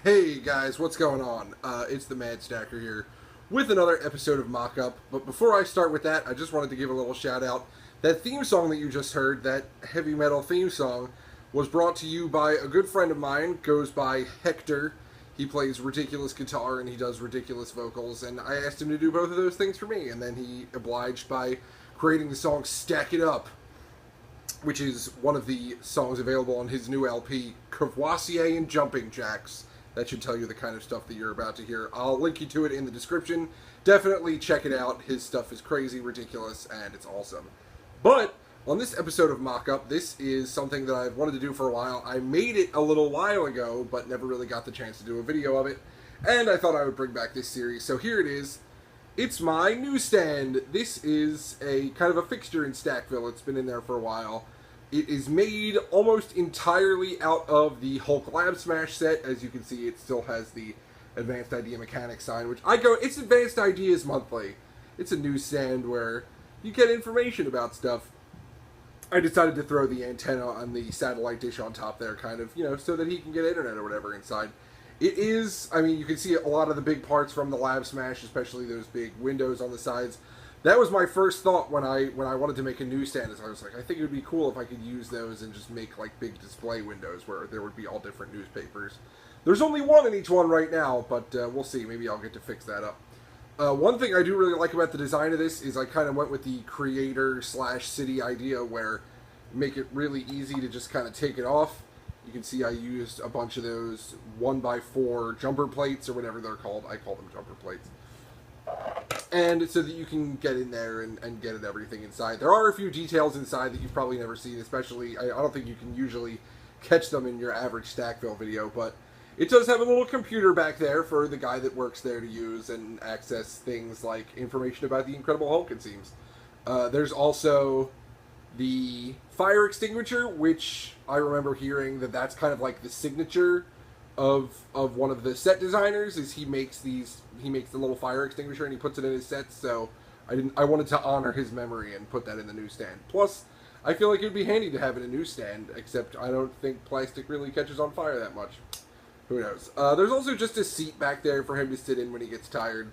Hey guys, what's going on? It's the Mad Stacker here with another episode of Mock-Up. But before I start with that, I just wanted to give a little shout out. That theme song that you just heard, that heavy metal theme song, was brought to you by a good friend of mine, goes by Hector. He plays ridiculous guitar and he does ridiculous vocals, and I asked him to do both of those things for me, and then he obliged by creating the song Stack It Up, which is one of the songs available on his new LP, Courvoisier and Jumping Jacks. That should tell you the kind of stuff that you're about to hear. I'll link you to it in the description. Definitely check it out. His stuff is crazy, ridiculous, and it's awesome. But on this episode of Mock-Up, this is something that I've wanted to do for a while. I made it a little while ago, but never really got the chance to do a video of it. And I thought I would bring back this series. So here it is. It's my newsstand. This is a kind of a fixture in Stackville. It's been in there for a while. It is made almost entirely out of the Hulk Lab Smash set. As you can see, it still has the Advanced Idea Mechanics sign, which it's Advanced Ideas Monthly. It's a newsstand where you get information about stuff. I decided to throw the antenna on the satellite dish on top there, kind of, so that he can get internet or whatever inside. It is, you can see a lot of the big parts from the Lab Smash, especially those big windows on the sides. That was my first thought when I wanted to make a newsstand. Is I was like, I think it would be cool if I could use those and just make like big display windows where there would be all different newspapers. There's only one in each one right now, but we'll see. Maybe I'll get to fix that up. One thing I do really like about the design of this is I kind of went with the creator/city idea where make it really easy to just kind of take it off. You can see I used a bunch of those 1x4 jumper plates or whatever they're called. I call them jumper plates. And so that you can get in there and get at everything inside. There are a few details inside that you've probably never seen, especially, I don't think you can usually catch them in your average Stackville video, but it does have a little computer back there for the guy that works there to use and access things like information about the Incredible Hulk, it seems. There's also the fire extinguisher, which I remember hearing that's kind of like the signature of one of the set designers. Is he makes the little fire extinguisher and he puts it in his sets, so I wanted to honor his memory and put that in the newsstand. Plus, I feel like it would be handy to have in a newsstand, except I don't think plastic really catches on fire that much. Who knows? There's also just a seat back there for him to sit in when he gets tired.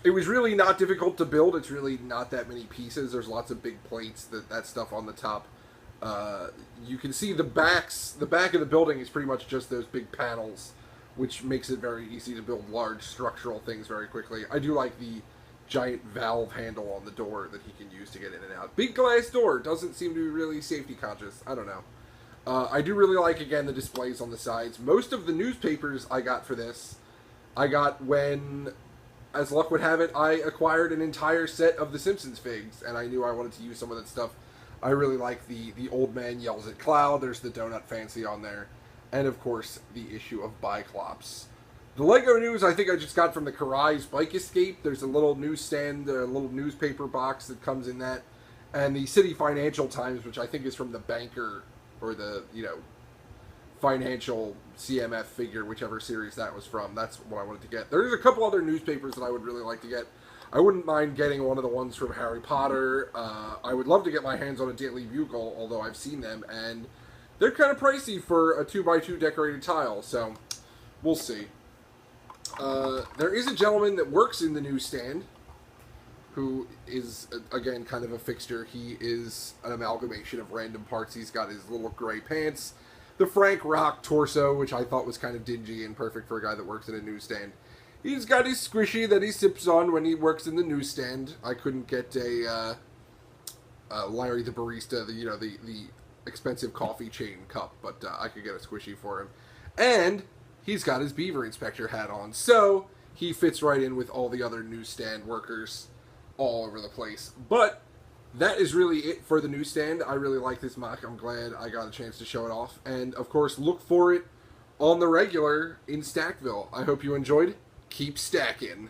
It was really not difficult to build. It's really not that many pieces. There's lots of big plates, that stuff on the top. You can see the back of the building is pretty much just those big panels, which makes it very easy to build large structural things very quickly. I do like the giant valve handle on the door that he can use to get in and out. Big glass door, doesn't seem to be really safety conscious. I don't know. I do really like, again, the displays on the sides. Most of the newspapers I got for this, I got when, as luck would have it, I acquired an entire set of the Simpsons figs, and I knew I wanted to use some of that stuff. I really like the Old Man Yells at Cloud. There's the Donut Fancy on there. And, of course, the issue of Biclops. The Lego news I think I just got from the Karai's Bike Escape. There's a little newsstand, a little newspaper box that comes in that. And the City Financial Times, which I think is from the Banker, or the, Financial CMF figure, whichever series that was from. That's what I wanted to get. There's a couple other newspapers that I would really like to get. I wouldn't mind getting one of the ones from Harry Potter. I would love to get my hands on a Daily Bugle, although I've seen them, and they're kind of pricey for a 2x2 decorated tile, so we'll see. There is a gentleman that works in the newsstand who is, again, kind of a fixture. He is an amalgamation of random parts. He's got his little gray pants, the Frank Rock torso, which I thought was kind of dingy and perfect for a guy that works in a newsstand. He's got his squishy that he sips on when he works in the newsstand. I couldn't get a Larry the Barista, the expensive coffee chain cup, but I could get a squishy for him. And he's got his Beaver Inspector hat on, so he fits right in with all the other newsstand workers all over the place. But that is really it for the newsstand. I really like this mock. I'm glad I got a chance to show it off. And, of course, look for it on the regular in Stackville. I hope you enjoyed. Keep stacking.